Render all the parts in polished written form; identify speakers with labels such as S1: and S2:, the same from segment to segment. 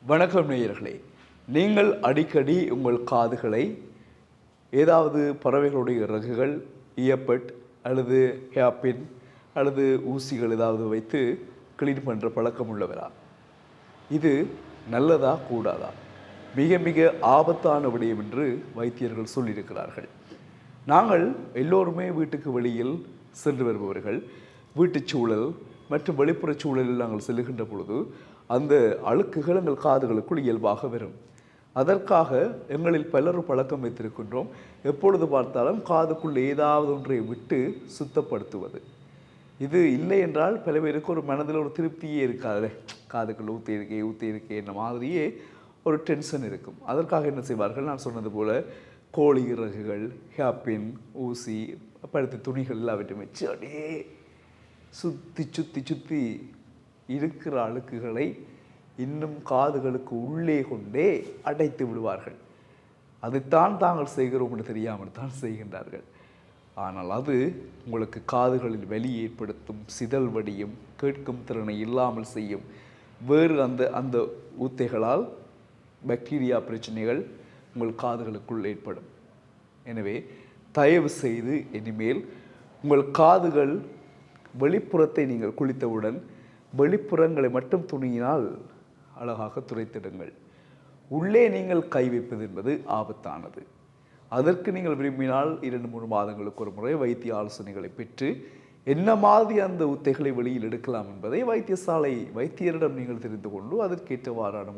S1: வணக்கம் நேயர்களே. நீங்கள் அடிக்கடி உங்கள் காதுகளை ஏதாவது பறவைகளுடைய இறகுகள், இயர்பட் அல்லது ஹேர்பின் அல்லது ஊசிகள் ஏதாவது வைத்து கிளீன் பண்ணுற பழக்கம் உள்ளவரா? இது நல்லதா கூடாதா? மிக மிக ஆபத்தான விடயம் என்று வைத்தியர்கள் சொல்லியிருக்கிறார்கள். நாங்கள் எல்லோருமே வீட்டுக்கு வெளியில் சென்று வருபவர்கள். வீட்டுச் சூழல் மற்றும் வெளிப்புற சூழலில் நாங்கள் செல்லுகின்ற பொழுது அந்த அழுக்குகள் எங்கள் காதுகளுக்குள் இயல்பாக வரும். அதற்காக எங்களில் பலர் பழக்கம் வைத்திருக்கின்றோம். எப்பொழுது பார்த்தாலும் காதுக்குள் ஏதாவது ஒன்றை விட்டு சுத்தப்படுத்துவது. இது இல்லை என்றால் பல பேருக்கு ஒரு மனதில் ஒரு திருப்தியே இருக்காது. காதுக்குள் ஊற்றி இருக்கே என்ற மாதிரியே ஒரு டென்ஷன் இருக்கும். அதற்காக என்ன செய்வார்கள்? நான் சொன்னது போல கோழி இறகுகள், ஹேர்பின், ஊசி, பருத்தி துணிகள் எல்லாவற்றையும் வச்சு அப்படியே சுற்றி சுற்றி சுற்றி இருக்கிற அழுக்குகளை இன்னும் காதுகளுக்கு உள்ளே கொண்டே அடைத்து விடுவார்கள். அதைத்தான் தாங்கள் செய்கிறோம் என்று தெரியாமல் தான் செய்கின்றார்கள். ஆனால் அது உங்களுக்கு காதுகளில் வலி ஏற்படுத்தும், சிதல் வடியும், கேட்கும் திறனை இல்லாமல் செய்யும். வேறு அந்த ஊத்தைகளால் பாக்டீரியா பிரச்சனைகள் உங்கள் காதுகளுக்குள் ஏற்படும். எனவே தயவு செய்து இனிமேல் உங்கள் காதுகள் வெளிப்புறத்தை நீங்கள் குளித்தவுடன் வெளிப்புறங்களை மட்டும் துணியினால் அழகாக துடைத்திடுங்கள். உள்ளே நீங்கள் கை வைப்பது என்பது ஆபத்தானது. அதற்கு நீங்கள் விரும்பினால் 2-3 மாதங்களுக்கு ஒரு முறை வைத்திய ஆலோசனைகளை பெற்று என்ன மாதிரி அந்த ஊத்தைகளை வெளியில் எடுக்கலாம் என்பதை வைத்தியரிடம் நீங்கள் தெரிந்து கொண்டு அதற்கேற்றவாறான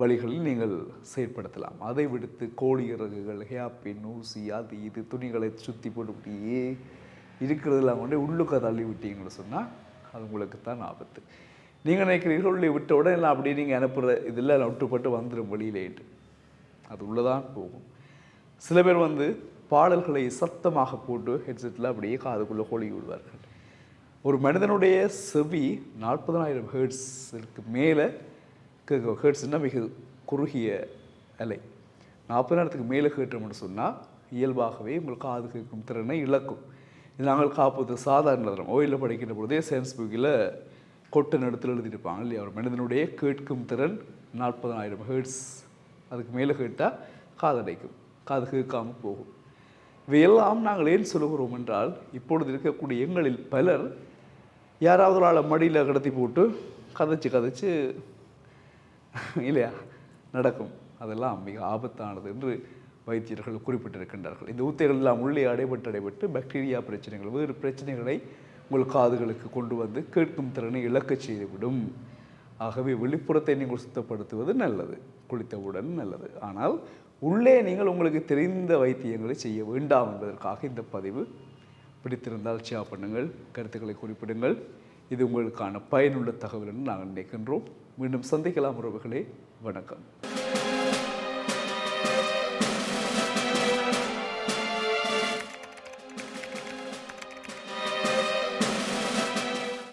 S1: வழிகளில் நீங்கள் செயற்படுத்தலாம். அதை விடுத்து கோழி இறகுகள், ஹேர்பின், ஊசி, அது இது துணிகளை சுற்றி போட்டுக்கிட்டே இருக்கிறதெல்லாம் கொண்டு உள்ளுக்க தள்ளி விட்டீங்கன்னு சொன்னால் அது உங்களுக்கு தான் ஆபத்து. நீங்கள் நினைக்கிறீர்கள் உள்ளே விட்ட உடனே எல்லாம் அப்படியே நீங்கள் அனுப்புகிற இதெல்லாம் ஒட்டுப்பட்டு வந்துடும் வெளியிலேட்டு. அது உள்ளதான் போகும். சில பேர் பாடல்களை சத்தமாக போட்டு ஹெட்செட்டில் அப்படியே காதுக்குள்ளே ஹோலி விடுவார்கள். ஒரு மனிதனுடைய செவி 40,000 ஹெர்ட்ஸுக்கு மேலே கேட்கும். ஹெர்ட்ஸ்னால் மிக குறுகிய அலை. 40,000க்கு மேலே கேட்டோம்னு சொன்னால் இயல்பாகவே உங்கள் காது கேட்கும் திறனை இழக்கும். இது நாங்கள் காப்பது சாதாரண தரம். ஓயிலில் படிக்கின்ற பொழுதே சயின்ஸ் புக்கில் கொட்டை நடத்தில் எழுதியிருப்பாங்க இல்லையா? ஒரு மனிதனுடைய கேட்கும் திறன் 40,000 ஹெர்ட்ஸ். அதுக்கு மேலே கேட்டால் காதடைக்கும், காது கேட்காமல் போகும். இவையெல்லாம் நாங்கள் ஏன் சொல்லுகிறோம் என்றால், இப்பொழுது இருக்கக்கூடிய எங்களில் பலர் யாராவது ஒரு ஆளை மடியில் கடத்தி போட்டு கதைச்சு இல்லையா நடக்கும். அதெல்லாம் மிக ஆபத்தானது என்று வைத்தியர்கள் குறிப்பிட்டிருக்கின்றார்கள். இந்த ஊத்தைகள் எல்லாம் உள்ளே அடைபட்டு பாக்டீரியா பிரச்சனைகள், வேறு பிரச்சனைகளை உங்கள் காதுகளுக்கு கொண்டு வந்து கேட்கும் திறனை இழக்கச் செய்துவிடும். ஆகவே வெளிப்புறத்தை நீங்கள் சுத்தப்படுத்துவது நல்லது, குளித்தவுடன் நல்லது. ஆனால் உள்ளே நீங்கள் உங்களுக்கு தெரிந்த வைத்தியங்களை செய்ய வேண்டாம் என்பதற்காக இந்த பதிவு. பிடித்திருந்தால் ஷேர் பண்ணுங்கள், கருத்துக்களை குறிப்பிடுங்கள். இது உங்களுக்கான பயனுள்ள தகவல் என்று நாங்கள் நினைக்கின்றோம். மீண்டும் சந்திக்கலாம் உறவுகளே. வணக்கம்.